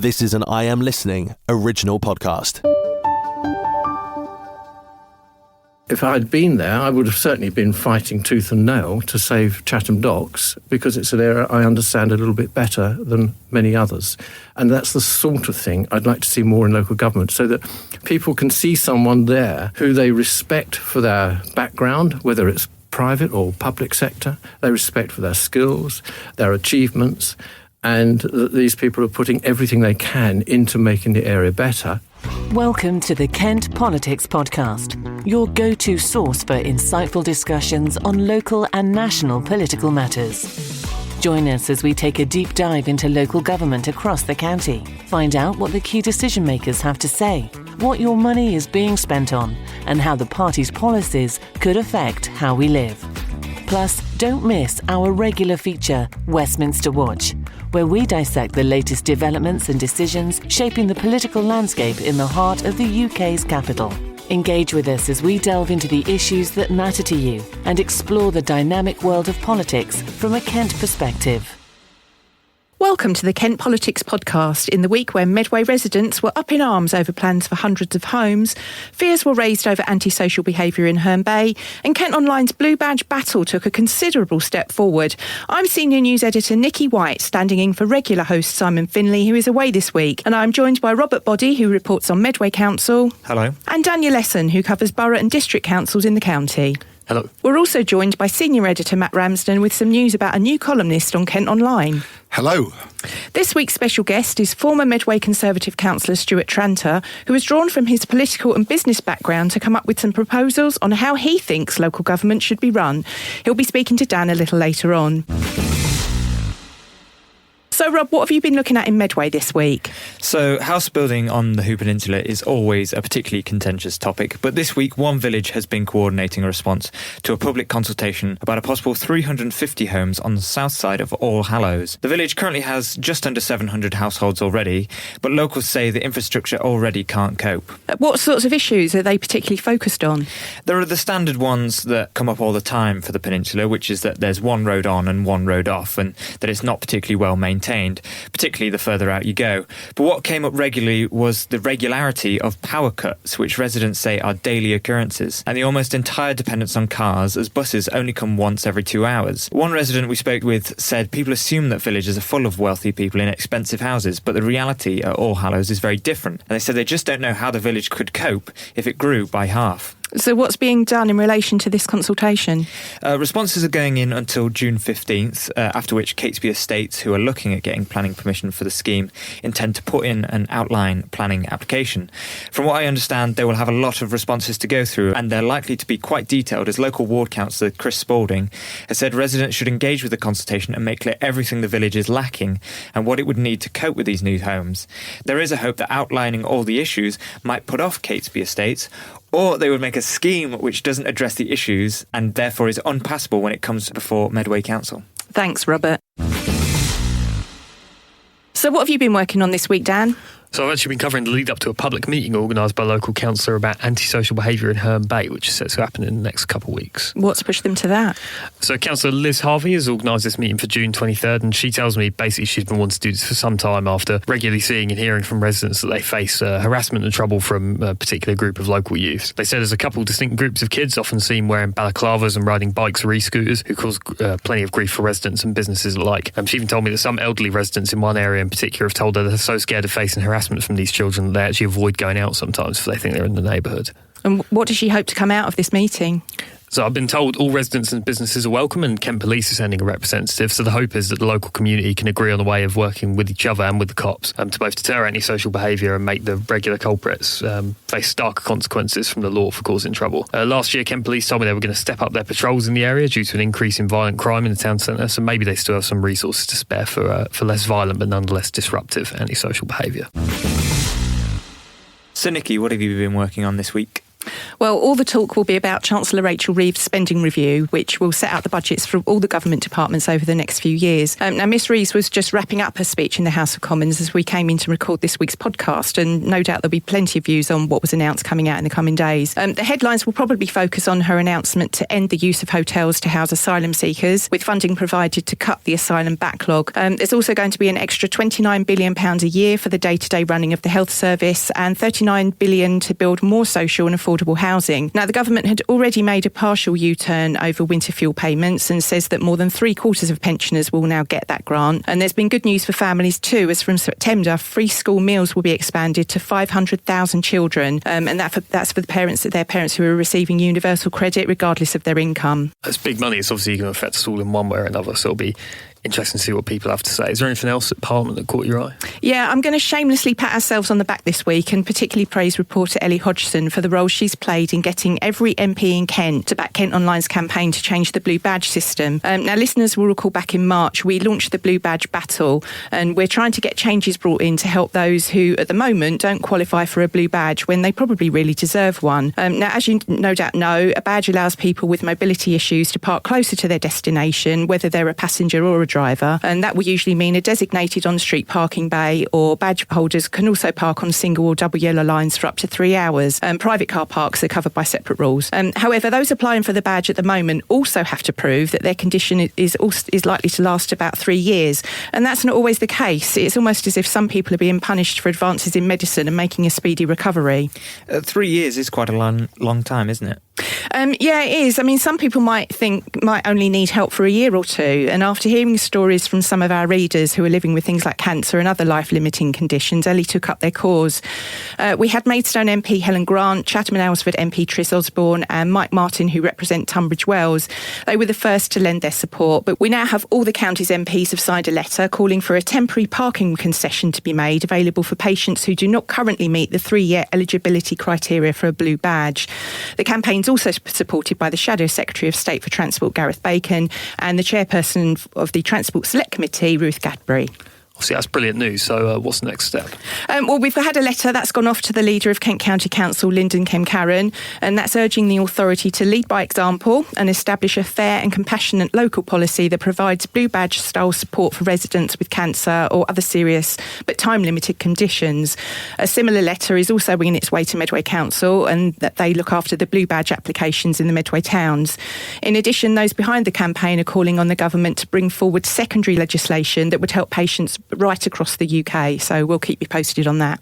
This is an I Am Listening original podcast. If I had been there, I would have certainly been fighting tooth and nail to save Chatham Docks, because it's an area I understand a little bit better than many others. And that's the sort of thing I'd like to see more in local government, so that people can see someone there who they respect for their background, whether it's private or public sector. They respect for their skills, their achievements, and that these people are putting everything they can into making the area better. Welcome to the Kent Politics Podcast, your go-to source for insightful discussions on local and national political matters. Join us as we take a deep dive into local government across the county. Find out what the key decision makers have to say, what your money is being spent on, and how the party's policies could affect how we live. Plus, don't miss our regular feature, Westminster Watch, where we dissect the latest developments and decisions shaping the political landscape in the heart of the UK's capital. Engage with us as we delve into the issues that matter to you and explore the dynamic world of politics from a Kent perspective. Welcome to the Kent Politics Podcast. In the week where Medway residents were up in arms over plans for hundreds of homes, fears were raised over antisocial behaviour in Herne Bay, and Kent Online's Blue Badge battle took a considerable step forward. I'm Senior News Editor Nikki White, standing in for regular host Simon Finley, who is away this week, and I'm joined by Robert Boddy, who reports on Medway Council. Hello. And Daniel Esson, who covers borough and district councils in the county. Hello. We're also joined by Senior Editor Matt Ramsden with some news about a new columnist on Kent Online. Hello. This week's special guest is former Medway Conservative Councillor Stuart Tranter, who has drawn from his political and business background to come up with some proposals on how he thinks local government should be run. He'll be speaking to Dan a little later on. So, Rob, what have you been looking at in Medway this week? So, house building on the Hoo Peninsula is always a particularly contentious topic, but this week one village has been coordinating a response to a public consultation about a possible 350 homes on the south side of All Hallows. The village currently has just under 700 households already, but locals say the infrastructure already can't cope. What sorts of issues are they particularly focused on? There are the standard ones that come up all the time for the peninsula, which is that there's one road on and one road off, and that it's not particularly well maintained, particularly the further out you go. But what came up regularly was the regularity of power cuts, which residents say are daily occurrences, and the almost entire dependence on cars, as buses only come once every 2 hours. One resident we spoke with said people assume that villages are full of wealthy people in expensive houses, but the reality at All Hallows is very different, and they said they just don't know how the village could cope if it grew by half. So what's being done in relation to this consultation? Responses are going in until June 15th, after which Catesby Estates, who are looking at getting planning permission for the scheme, intend to put in an outline planning application. From what I understand, they will have a lot of responses to go through, and they're likely to be quite detailed, as local ward councillor Chris Spalding has said residents should engage with the consultation and make clear everything the village is lacking and what it would need to cope with these new homes. There is a hope that outlining all the issues might put off Catesby Estates, or they would make a scheme which doesn't address the issues and therefore is unpassable when it comes before Medway Council. Thanks, Robert. So what have you been working on this week, Dan? So I've actually been covering the lead up to a public meeting organised by a local councillor about antisocial behaviour in Herne Bay, which is set to happen in the next couple of weeks. What's pushed them to that? So Councillor Liz Harvey has organised this meeting for June 23rd, and she tells me basically she's been wanting to do this for some time after regularly seeing and hearing from residents that they face harassment and trouble from a particular group of local youth. They said there's a couple of distinct groups of kids, often seen wearing balaclavas and riding bikes or e-scooters, who cause plenty of grief for residents and businesses alike. She even told me that some elderly residents in one area in particular have told her they're so scared of facing harassment from these children that they actually avoid going out sometimes if they think they're in the neighbourhood. And what does she hope to come out of this meeting? So I've been told all residents and businesses are welcome, and Kent Police are sending a representative, so the hope is that the local community can agree on a way of working with each other and with the cops to both deter antisocial behaviour and make the regular culprits face starker consequences from the law for causing trouble. Last year, Kent Police told me they were going to step up their patrols in the area due to an increase in violent crime in the town centre, so maybe they still have some resources to spare for less violent but nonetheless disruptive antisocial behaviour. So Nikki, what have you been working on this week? Well, all the talk will be about Chancellor Rachel Reeves' spending review, which will set out the budgets for all the government departments over the next few years. Now, Miss Reeves was just wrapping up her speech in the House of Commons as we came in to record this week's podcast, and no doubt there'll be plenty of views on what was announced coming out in the coming days. The headlines will probably focus on her announcement to end the use of hotels to house asylum seekers, with funding provided to cut the asylum backlog. There's also going to be an extra £29 billion a year for the day-to-day running of the health service and £39 billion to build more social and affordable housing. Now, the government had already made a partial U-turn over winter fuel payments and says that more than 3/4 of pensioners will now get that grant. And there's been good news for families too, as from September, free school meals will be expanded to 500,000 children. And that's for their parents who are receiving universal credit regardless of their income. That's big money. It's obviously going to affect us all in one way or another, so it'll be interesting to see what people have to say. Is there anything else at Parliament that caught your eye? Yeah, I'm going to shamelessly pat ourselves on the back this week and particularly praise reporter Ellie Hodgson for the role she's played in getting every MP in Kent to back Kent Online's campaign to change the Blue Badge system. Now, listeners will recall back in March, we launched the Blue Badge Battle, and we're trying to get changes brought in to help those who, at the moment, don't qualify for a Blue Badge when they probably really deserve one. Now, as you no doubt know, a badge allows people with mobility issues to park closer to their destination, whether they're a passenger or a driver, and that will usually mean a designated on-street parking bay, or badge holders can also park on single or double yellow lines for up to 3 hours. Private car parks are covered by separate rules. However, those applying for the badge at the moment also have to prove that their condition is likely to last about 3 years, and that's not always the case. It's almost as if some people are being punished for advances in medicine and making a speedy recovery. 3 years is quite a long time, isn't it? Yeah, it is. I mean, some people might only need help for a year or two, and after hearing stories from some of our readers who are living with things like cancer and other life-limiting conditions, Ellie took up their cause. We had Maidstone MP Helen Grant, Chatham and Aylesford MP Tris Osborne and Mike Martin, who represent Tunbridge Wells. They were the first to lend their support, but we now have all the county's MPs have signed a letter calling for a temporary parking concession to be made available for patients who do not currently meet the 3-year eligibility criteria for a Blue Badge. The campaign's also supported by the Shadow Secretary of State for Transport, Gareth Bacon, and the Chairperson of the Transport Select Committee, Ruth Gadbury. Obviously, that's brilliant news. So what's the next step? Well, we've had a letter that's gone off to the leader of Kent County Council, Lyndon Kemcaron, and that's urging the authority to lead by example and establish a fair and compassionate local policy that provides Blue Badge-style support for residents with cancer or other serious but time-limited conditions. A similar letter is also winging its way to Medway Council, and that they look after the Blue Badge applications in the Medway towns. In addition, those behind the campaign are calling on the government to bring forward secondary legislation that would help patients right across the UK. So we'll keep you posted on that.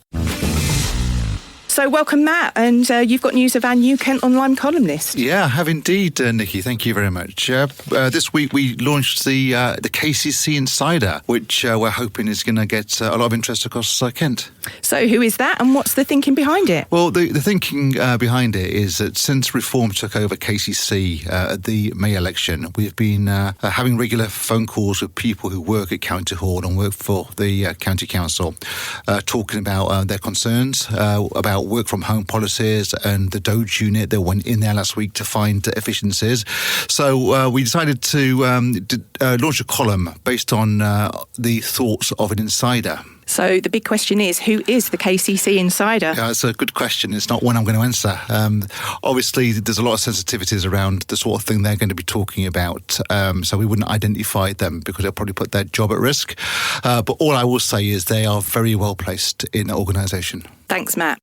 So welcome, Matt, and you've got news of our new Kent Online columnist. Yeah, I have indeed, Nikki. Thank you very much. This week we launched the KCC Insider, which we're hoping is going to get a lot of interest across Kent. So who is that, and what's the thinking behind it? Well, the thinking behind it is that since Reform took over KCC at the May election, we've been having regular phone calls with people who work at County Hall and work for the County Council, talking about their concerns about work from home policies and the Doge unit that went in there last week to find efficiencies. So we decided to launch a column based on the thoughts of an insider. So the big question is, who is the KCC Insider? Yeah, it's a good question. It's not one I'm going to answer. Obviously, there's a lot of sensitivities around the sort of thing they're going to be talking about. So we wouldn't identify them because they'll probably put their job at risk. But all I will say is they are very well placed in the organisation. Thanks, Matt.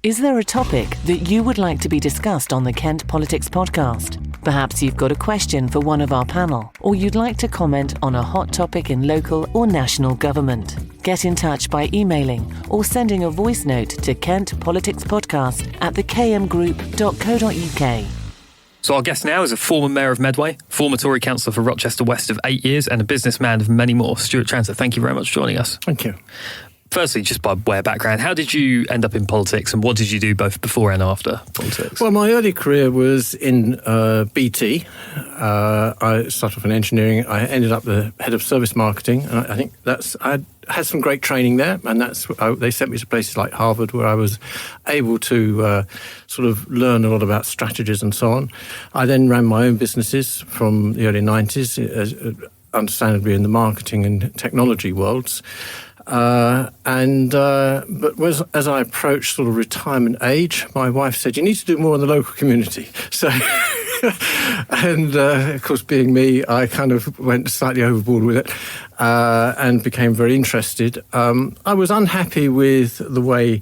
Is there a topic that you would like to be discussed on the Kent Politics podcast? Perhaps you've got a question for one of our panel, or you'd like to comment on a hot topic in local or national government. Get in touch by emailing or sending a voice note to kentpoliticspodcast@thekmgroup.co.uk. So our guest now is a former Mayor of Medway, former Tory councillor for Rochester West of 8 years, and a businessman of many more, Stuart Tranter. Thank you very much for joining us. Thank you. Firstly, just by way of background, how did you end up in politics, and what did you do both before and after politics? Well, my early career was in BT. I started off in engineering. I ended up the head of service marketing, and I think I had some great training there, and they sent me to places like Harvard, where I was able to sort of learn a lot about strategies and so on. I then ran my own businesses from the early 90s, understandably in the marketing and technology worlds. But as I approached sort of retirement age, my wife said, "You need to do more in the local community." So, and of course, being me, I kind of went slightly overboard with it and became very interested. I was unhappy with the way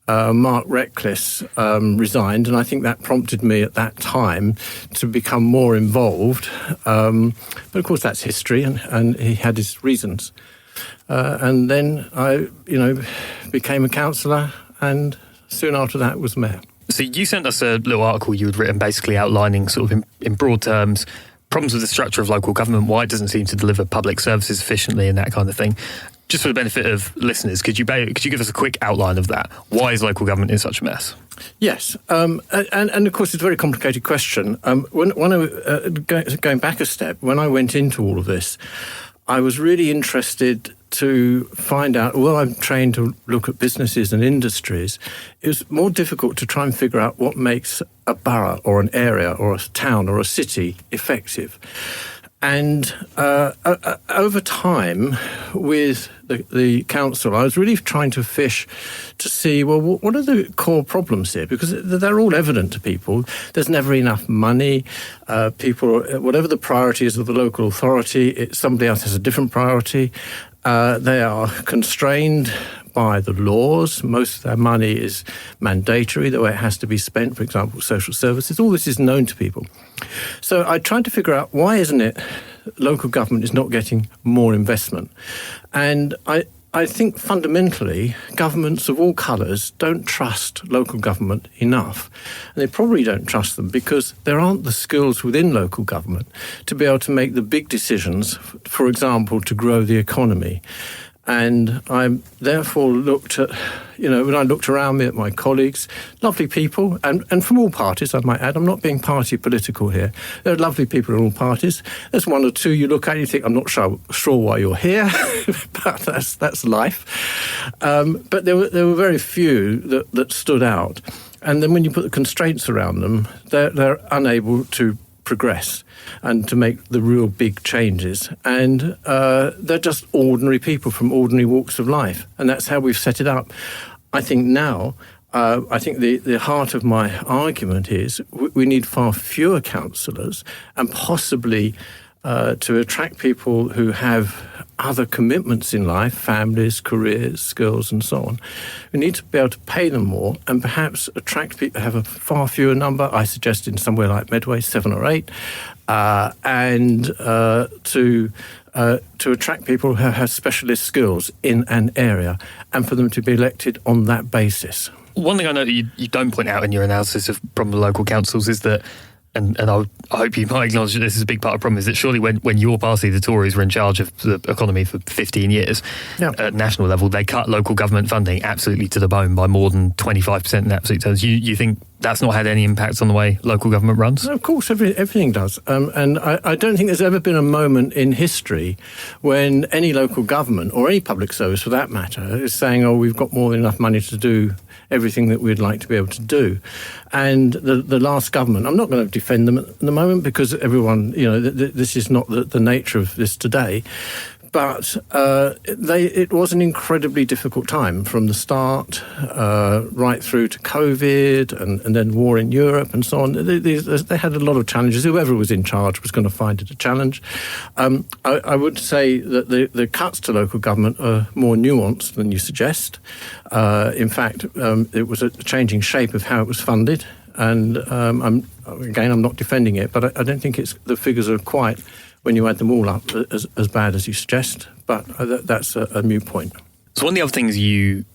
Mark Reckless resigned, and I think that prompted me at that time to become more involved. But of course, that's history, and he had his reasons. And then I, became a councillor, and soon after that was mayor. So you sent us a little article you had written basically outlining sort of in broad terms problems with the structure of local government, why it doesn't seem to deliver public services efficiently and that kind of thing. Just for the benefit of listeners, could you give us a quick outline of that? Why is local government in such a mess? Yes, and of course it's a very complicated question. When I going back a step, when I went into all of this, I was really interested to find out, although I'm trained to look at businesses and industries, it was more difficult to try and figure out what makes a borough or an area or a town or a city effective. And over time, with the council, I was really trying to fish to see, well, what are the core problems here? Because they're all evident to people. There's never enough money. People, whatever the priority is of the local authority, somebody else has a different priority. They are constrained by the laws. Most of their money is mandatory, the way it has to be spent, for example, social services. All this is known to people. So I tried to figure out why isn't it local government is not getting more investment. And I think fundamentally governments of all colours don't trust local government enough. And they probably don't trust them because there aren't the skills within local government to be able to make the big decisions, for example, to grow the economy. And I therefore looked at, when I looked around me at my colleagues, lovely people, and from all parties, I might add. I'm not being party political here. There are lovely people in all parties. There's one or two you look at and you think, I'm not sure why you're here, but that's life. But there were very few that stood out. And then when you put the constraints around them, they're unable to progress and to make the real big changes. And they're just ordinary people from ordinary walks of life. And that's how we've set it up. I think now, the heart of my argument is we need far fewer councillors and possibly to attract people who have other commitments in life, families, careers, skills and so on. We need to be able to pay them more and perhaps attract people, have a far fewer number, I suggest in somewhere like Medway, 7 or 8, and to attract people who have specialist skills in an area and for them to be elected on that basis. One thing I know that you don't point out in your analysis of problem with local councils is that, and I hope you might acknowledge that this is a big part of the problem, is that surely when your party, the Tories, were in charge of the economy for 15 years, at national level, they cut local government funding absolutely to the bone by more than 25% in absolute terms. You think that's not had any impact on the way local government runs? No, of course, everything does. And I don't think there's ever been a moment in history when any local government, or any public service for that matter, is saying, oh, we've got more than enough money to do everything that we'd like to be able to do. And the last government, I'm not going to defend them at the moment because everyone, this is not the nature of this today. But it was an incredibly difficult time from the start, right through to COVID and then war in Europe and so on. They had a lot of challenges. Whoever was in charge was going to find it a challenge. I would say that the cuts to local government are more nuanced than you suggest. In fact, it was a changing shape of how it was funded. And I'm not defending it, but I don't think the figures are quite, when you add them all up, as bad as you suggest. But that's a moot point. So one of the other things you've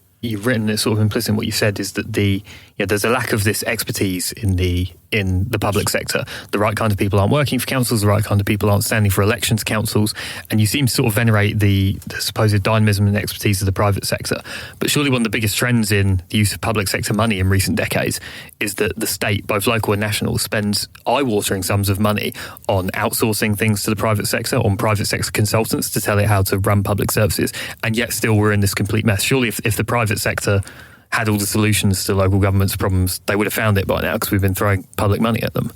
written that's sort of implicit in what you said is that there's a lack of this expertise in the public sector. The right kind of people aren't working for councils, the right kind of people aren't standing for elections to councils, and you seem to sort of venerate the supposed dynamism and expertise of the private sector. But surely one of the biggest trends in the use of public sector money in recent decades is that the state, both local and national, spends eye-watering sums of money on outsourcing things to the private sector, on private sector consultants to tell it how to run public services, and yet still we're in this complete mess. Surely if the private sector had all the solutions to local government's problems, they would have found it by now because we've been throwing public money at them.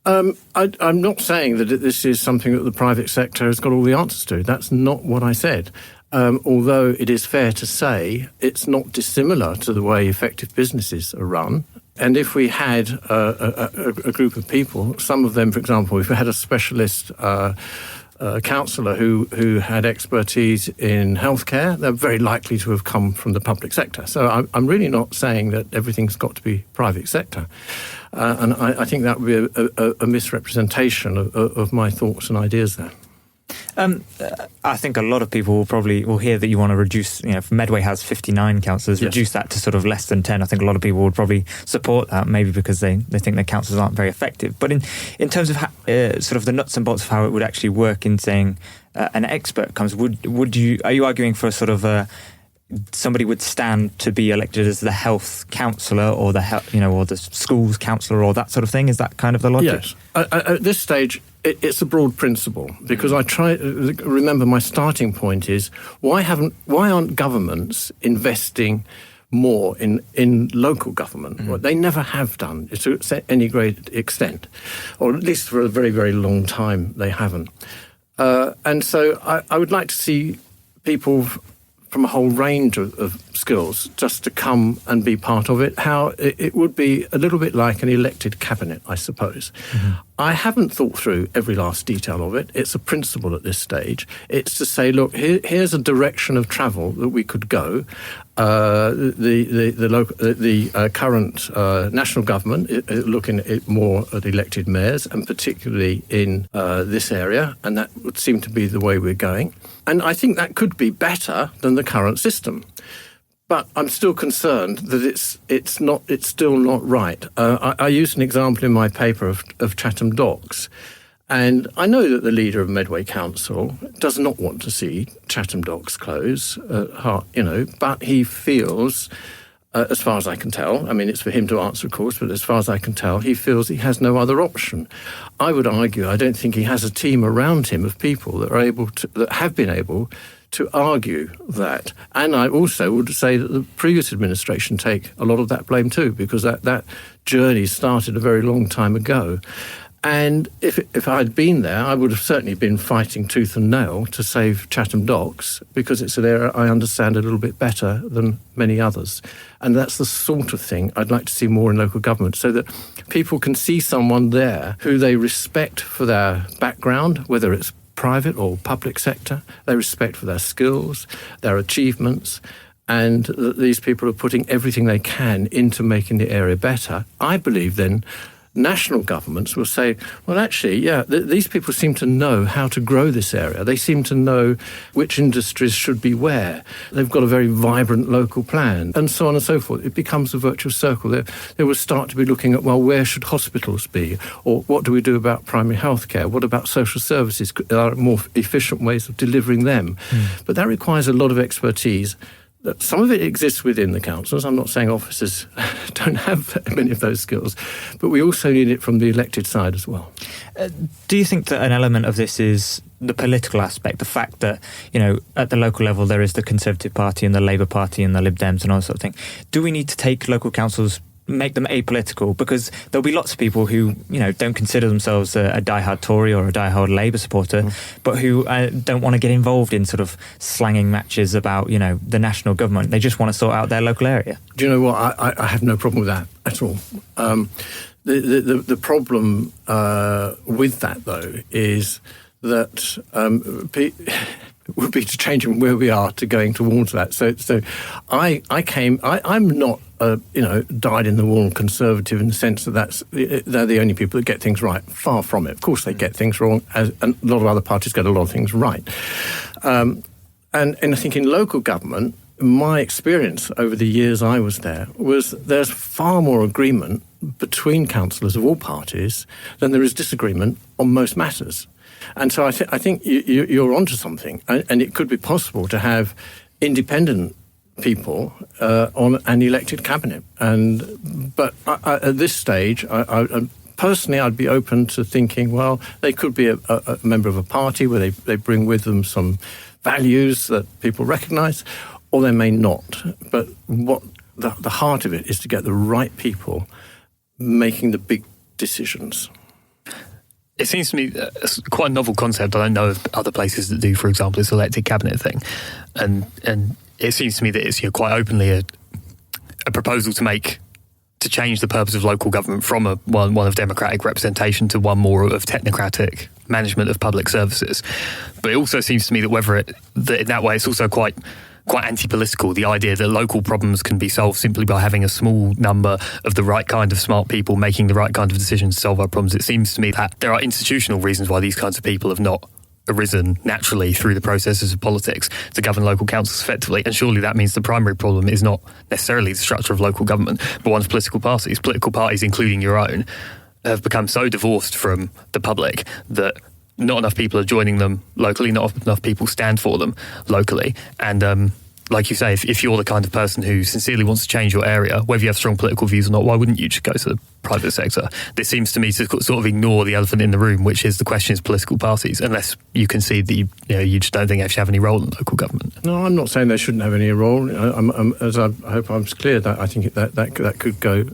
I'm not saying that this is something that the private sector has got all the answers to. That's not what I said. although it is fair to say it's not dissimilar to the way effective businesses are run. And if we had a group of people, some of them, for example, if we had a specialist councillor who had expertise in healthcare, they're very likely to have come from the public sector. So I'm really not saying that everything's got to be private sector. And I think that would be a misrepresentation of my thoughts and ideas there. I think a lot of people will hear that you want to reduce, Medway has 59 councillors, yes. Reduce that to sort of less than 10. I think a lot of people would probably support that, maybe because they think their councillors aren't very effective. But in terms of sort of the nuts and bolts of how it would actually work in saying an expert comes, are you arguing for sort of somebody would stand to be elected as the health councillor or or the schools councillor or that sort of thing? Is that kind of the logic? Yes. At this stage, it's a broad principle, because I remember my starting point is why aren't governments investing more in local government? Well, they never have done to any great extent, or at least for a very, very long time they haven't. And so I would like to see people from a whole range of skills just to come and be part of it. How it would be a little bit like an elected cabinet, I suppose. Mm-hmm. I haven't thought through every last detail of it. It's a principle at this stage. It's to say, look, here's a direction of travel that we could go. The current national government looking at more at elected mayors, and particularly in this area, and that would seem to be the way we're going. And I think that could be better than the current system. But I'm still concerned that it's still not right. I used an example in my paper of Chatham Docks, and I know that the leader of Medway Council does not want to see Chatham Docks close, but he feels, as far as I can tell, I mean, it's for him to answer, of course, but as far as I can tell, he feels he has no other option. I would argue, I don't think he has a team around him of people that have been able to argue that. And I also would say that the previous administration take a lot of that blame too, because that journey started a very long time ago. And if I'd been there, I would have certainly been fighting tooth and nail to save Chatham Docks, because it's an area I understand a little bit better than many others. And that's the sort of thing I'd like to see more in local government, so that people can see someone there who they respect for their background, whether it's private or public sector. They respect for their skills, their achievements, and that these people are putting everything they can into making the area better. I believe then national governments will say, well, actually, these people seem to know how to grow this area. They seem to know which industries should be where. They've got a very vibrant local plan, and so on and so forth. It becomes a virtuous circle. They will start to be looking at, well, where should hospitals be? Or what do we do about primary health care? What about social services? There are more efficient ways of delivering them. But that requires a lot of expertise. Some of it exists within the councils. I'm not saying officers don't have many of those skills, but we also need it from the elected side as well. Do you think that an element of this is the political aspect, the fact that, at the local level there is the Conservative Party and the Labour Party and the Lib Dems and all that sort of thing? Do we need to take local councils, make them apolitical? Because there'll be lots of people who, don't consider themselves a diehard Tory or a diehard Labour supporter, but who don't want to get involved in sort of slanging matches about, the national government. They just want to sort out their local area. Do you know what? I have no problem with that at all. The problem with that, though, is that would be to change from where we are to going towards that. So I'm not dyed-in-the-wool conservative in the sense that they're the only people that get things right. Far from it. Of course, they get things wrong, and a lot of other parties get a lot of things right. And I think in local government, my experience over the years I was there was there's far more agreement between councillors of all parties than there is disagreement on most matters. And so I think you're onto something, and it could be possible to have independent people on an elected cabinet. But at this stage, personally, I'd be open to thinking, well, they could be a member of a party where they bring with them some values that people recognise, or they may not. But what the heart of it is to get the right people making the big decisions. It seems to me it's quite a novel concept. I don't know of other places that do, for example, this elected cabinet thing. And it seems to me that it's quite openly a proposal to change the purpose of local government from one of democratic representation to one more of technocratic management of public services. But it also seems to me that in that way it's also quite anti-political, the idea that local problems can be solved simply by having a small number of the right kind of smart people making the right kind of decisions to solve our problems. It seems to me that there are institutional reasons why these kinds of people have not arisen naturally through the processes of politics to govern local councils effectively. And surely that means the primary problem is not necessarily the structure of local government, but one's political parties. Political parties, including your own, have become so divorced from the public that not enough people are joining them locally, not enough people stand for them locally. And like you say, if you're the kind of person who sincerely wants to change your area, whether you have strong political views or not, why wouldn't you just go to the private sector? This seems to me to sort of ignore the elephant in the room, which is the question of political parties, unless you concede that you just don't think they actually have any role in local government. No, I'm not saying they shouldn't have any role. As I hope I'm clear, that I think that could go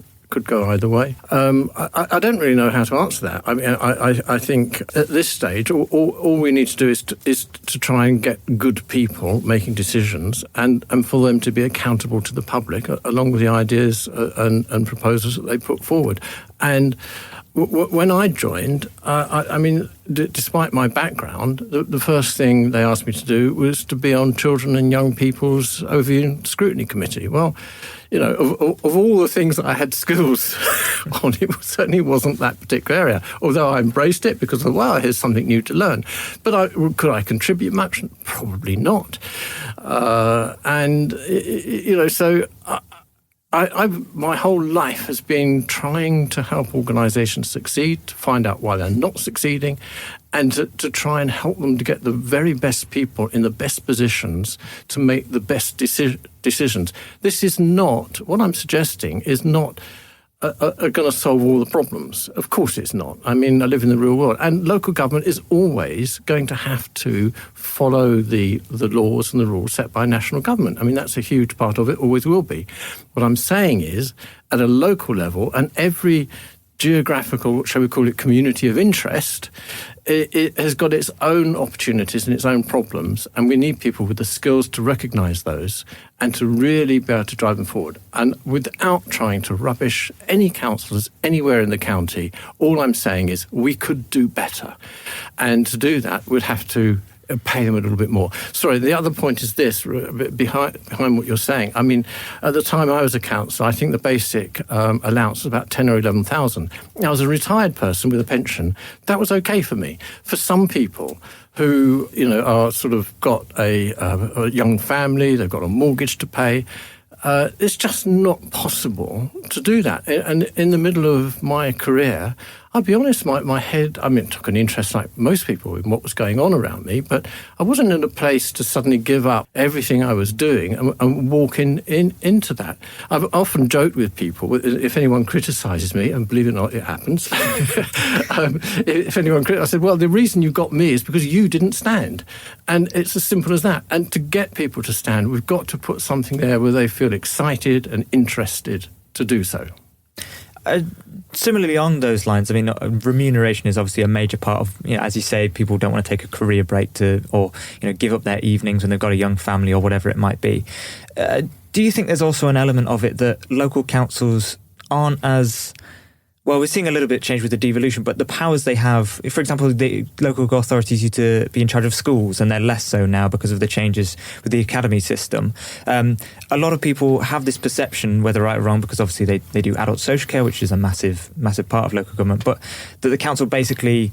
either way. I don't really know how to answer that. I mean, I think at this stage, all we need to do is to try and get good people making decisions and for them to be accountable to the public along with the ideas and proposals that they put forward. And when I joined, I mean, despite my background, the first thing they asked me to do was to be on Children and Young People's Overview and Scrutiny Committee. Well, of all the things that I had skills on, it certainly wasn't that particular area, although I embraced it because, here's something new to learn. But could I contribute much? Probably not. So my whole life has been trying to help organisations succeed, to find out why they're not succeeding, and to try and help them to get the very best people in the best positions to make the best decisions. This is not, what I'm suggesting is not going to solve all the problems. Of course it's not. I mean, I live in the real world. And local government is always going to have to follow the laws and the rules set by national government. I mean, that's a huge part of it, always will be. What I'm saying is, at a local level, and every geographical, shall we call it, community of interest, it has got its own opportunities and its own problems, and we need people with the skills to recognise those and to really be able to drive them forward. And without trying to rubbish any councillors anywhere in the county, all I'm saying is we could do better. And to do that, we'd have to pay them a little bit more. Sorry, the other point is this, behind what you're saying. I mean, at the time I was a councillor, I think the basic allowance was about 10 or 11,000. Now, as a retired person with a pension, that was okay for me. For some people who, are sort of got a young family, they've got a mortgage to pay, it's just not possible to do that. And in the middle of my career, I'll be honest, my head, I mean, it took an interest like most people in what was going on around me, but I wasn't in a place to suddenly give up everything I was doing and walk into that. I've often joked with people, if anyone criticises me, and believe it or not, it happens, if anyone I said, well, the reason you got me is because you didn't stand. And it's as simple as that. And to get people to stand, we've got to put something there where they feel excited and interested to do so. Similarly, on those lines, I mean, remuneration is obviously a major part of, as you say, people don't want to take a career break or give up their evenings when they've got a young family or whatever it might be. Do you think there's also an element of it that local councils aren't as... Well, we're seeing a little bit change with the devolution, but the powers they have, for example, the local authorities used to be in charge of schools, and they're less so now because of the changes with the academy system. A lot of people have this perception, whether right or wrong, because obviously they do adult social care, which is a massive part of local government, but that the council basically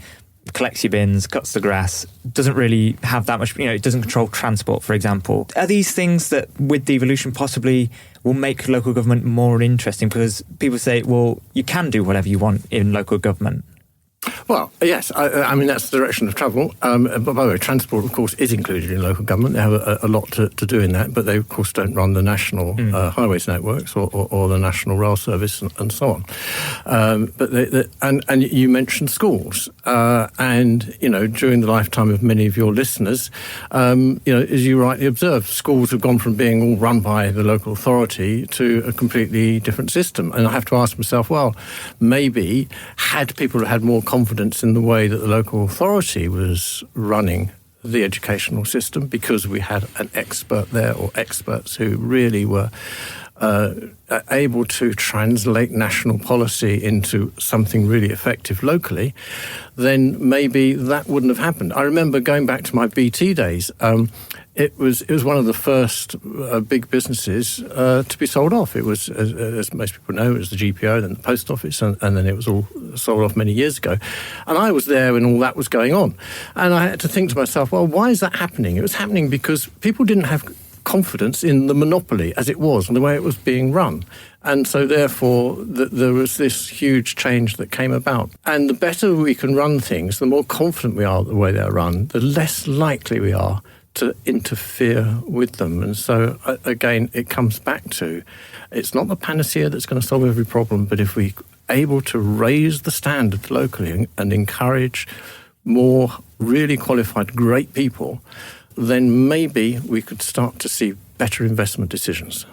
collects your bins, cuts the grass, doesn't really have that much, it doesn't control transport, for example. Are these things that with devolution possibly will make local government more interesting? Because people say, well, you can do whatever you want in local government. Well, yes, I mean, that's the direction of travel. But by the way, transport, of course, is included in local government. They have a lot to do in that, but they, of course, don't run the national highways networks or the national rail service and so on. And you mentioned schools. And, during the lifetime of many of your listeners, as you rightly observed, schools have gone from being all run by the local authority to a completely different system. And I have to ask myself, well, maybe had people had more confidence in the way that the local authority was running the educational system, because we had an expert there, or experts who really were able to translate national policy into something really effective locally, then maybe that wouldn't have happened. I remember going back to my BT days, it was one of the first big businesses to be sold off. It was, as most people know, it was the GPO, then the post office, and then it was all sold off many years ago. And I was there when all that was going on. And I had to think to myself, well, why is that happening? It was happening because people didn't have confidence in the monopoly as it was and the way it was being run. And so therefore there was this huge change that came about. And the better we can run things, the more confident we are the way they're run, the less likely we are to interfere with them. And so again, it comes back to, it's not the panacea that's going to solve every problem, but if we're able to raise the standard locally and encourage more really qualified, great people, then maybe we could start to see better investment decisions.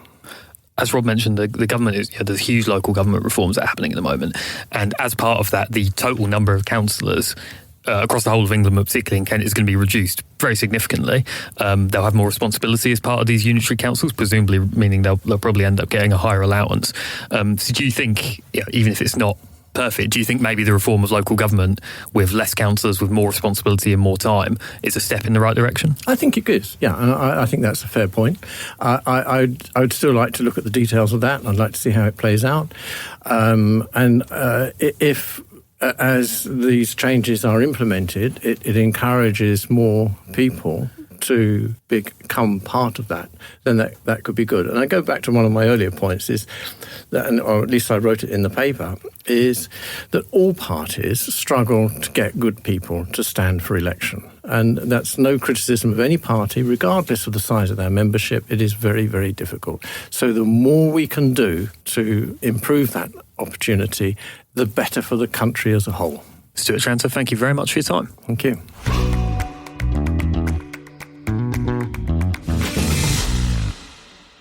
As Rob mentioned, the government is, there's huge local government reforms that are happening at the moment. And as part of that, the total number of councillors across the whole of England, but particularly in Kent, is going to be reduced very significantly. They'll have more responsibility as part of these unitary councils, presumably meaning they'll probably end up getting a higher allowance. So do you think, even if it's not perfect, do you think maybe the reform of local government with less councillors, with more responsibility and more time, is a step in the right direction? I think it is, yeah, and I think that's a fair point. I would still like to look at the details of that, and I'd like to see how it plays out. If as these changes are implemented, it encourages more people to become part of that, then that could be good. And I go back to one of my earlier points, is that, or at least I wrote it in the paper, is that all parties struggle to get good people to stand for election. And that's no criticism of any party, regardless of the size of their membership. It is very, very difficult. So the more we can do to improve that opportunity, the better for the country as a whole. Stuart Tranter, thank you very much for your time. Thank you.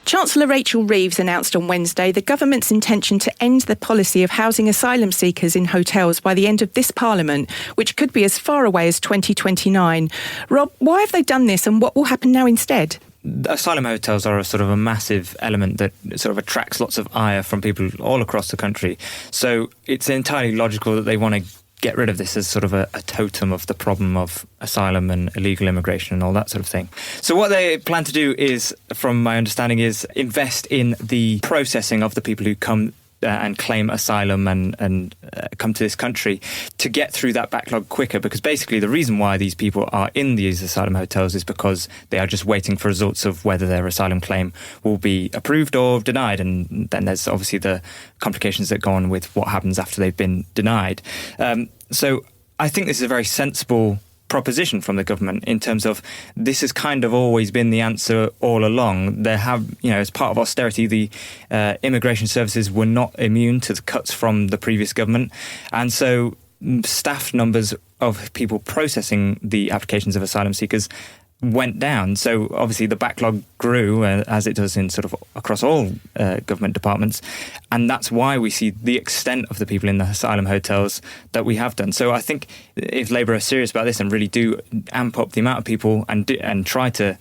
Chancellor Rachel Reeves announced on Wednesday the government's intention to end the policy of housing asylum seekers in hotels by the end of this Parliament, which could be as far away as 2029. Rob, why have they done this, and what will happen now instead? Asylum hotels are a sort of a massive element that sort of attracts lots of ire from people all across the country. So it's entirely logical that they want to get rid of this as sort of a totem of the problem of asylum and illegal immigration and all that sort of thing. So what they plan to do is, from my understanding, is invest in the processing of the people who come and claim asylum and come to this country, to get through that backlog quicker, because basically the reason why these people are in these asylum hotels is because they are just waiting for results of whether their asylum claim will be approved or denied, and then there's obviously the complications that go on with what happens after they've been denied. So I think this is a very sensible proposition from the government, in terms of this has kind of always been the answer all along. There have, as part of austerity, the immigration services were not immune to the cuts from the previous government, and so staff numbers of people processing the applications of asylum seekers went down. So obviously the backlog grew, as it does in sort of across all government departments, and that's why we see the extent of the people in the asylum hotels that we have done. So I think if Labour are serious about this and really do amp up the amount of people and try to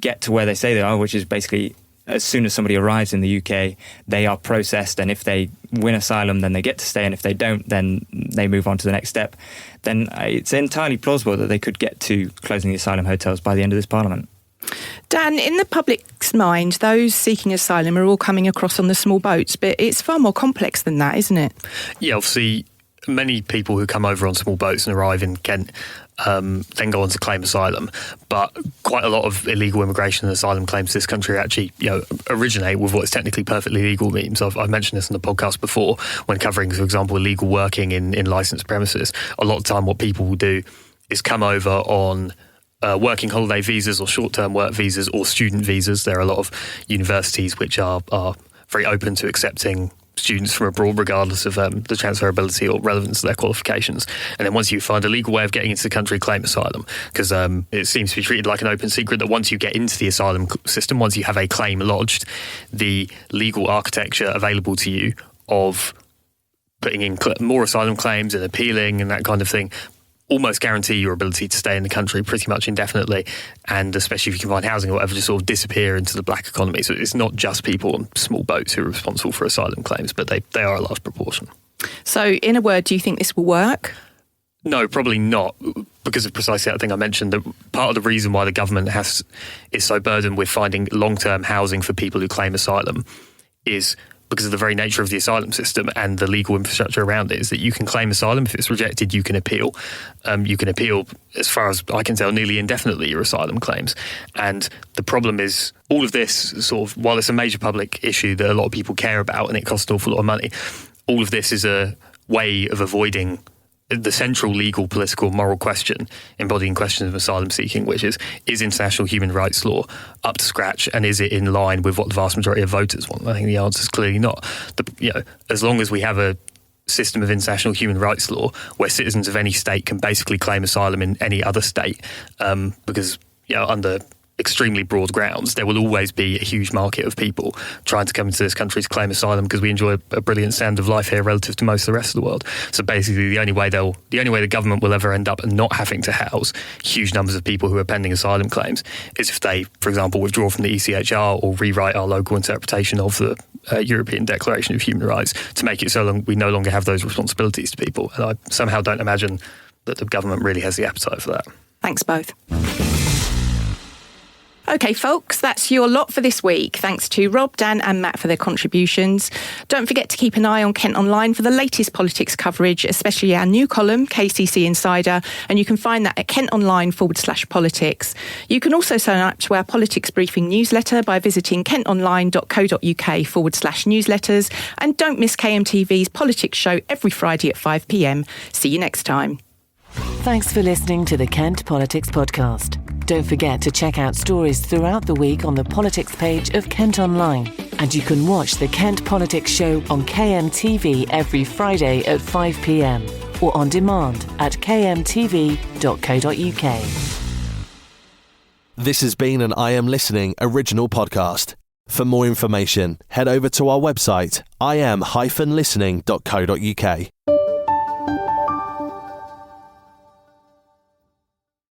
get to where they say they are, which is basically as soon as somebody arrives in the UK, they are processed, and if they win asylum, then they get to stay, and if they don't, then they move on to the next step, then it's entirely plausible that they could get to closing the asylum hotels by the end of this Parliament. Dan, in the public's mind, those seeking asylum are all coming across on the small boats, but it's far more complex than that, isn't it? Yeah, obviously, many people who come over on small boats and arrive in Kent then go on to claim asylum, but quite a lot of illegal immigration and asylum claims to this country actually originate with what is technically perfectly legal means. I've mentioned this on the podcast before when covering, for example, illegal working in licensed premises. A lot of the time what people will do is come over on working holiday visas or short-term work visas or student visas. There are a lot of universities which are very open to accepting students from abroad, regardless of the transferability or relevance of their qualifications. And then once you find a legal way of getting into the country, claim asylum. Because it seems to be treated like an open secret that once you get into the asylum system, once you have a claim lodged, the legal architecture available to you of putting in more asylum claims and appealing and that kind of thing almost guarantee your ability to stay in the country pretty much indefinitely, and especially if you can find housing or whatever, just sort of disappear into the black economy. So it's not just people on small boats who are responsible for asylum claims, but they are a large proportion. So in a word, do you think this will work? No, probably not, because of precisely that thing I mentioned. That part of the reason why the government is so burdened with finding long-term housing for people who claim asylum is because of the very nature of the asylum system and the legal infrastructure around it, is that you can claim asylum. If it's rejected, you can appeal. You can appeal, as far as I can tell, nearly indefinitely your asylum claims. And the problem is all of this sort of, while it's a major public issue that a lot of people care about and it costs an awful lot of money, all of this is a way of avoiding the central legal, political, moral question embodying questions of asylum seeking, which is international human rights law up to scratch, and is it in line with what the vast majority of voters want? I think the answer is clearly not. As long as we have a system of international human rights law where citizens of any state can basically claim asylum in any other state, because under extremely broad grounds, there will always be a huge market of people trying to come into this country to claim asylum because we enjoy a brilliant standard of life here relative to most of the rest of the world. So basically the only way the government will ever end up not having to house huge numbers of people who are pending asylum claims is if they, for example, withdraw from the ECHR or rewrite our local interpretation of the European Declaration of Human Rights to make it so we no longer have those responsibilities to people. And I somehow don't imagine that the government really has the appetite for that. Thanks both. OK, folks, that's your lot for this week. Thanks to Rob, Dan and Matt for their contributions. Don't forget to keep an eye on Kent Online for the latest politics coverage, especially our new column, KCC Insider, and you can find that at kentonline/politics. You can also sign up to our politics briefing newsletter by visiting kentonline.co.uk/newsletters, and don't miss KMTV's politics show every Friday at 5 p.m. See you next time. Thanks for listening to the Kent Politics Podcast. Don't forget to check out stories throughout the week on the politics page of Kent Online. And you can watch the Kent Politics Show on KMTV every Friday at 5 p.m. or on demand at kmtv.co.uk. This has been an I Am Listening original podcast. For more information, head over to our website, im-listening.co.uk.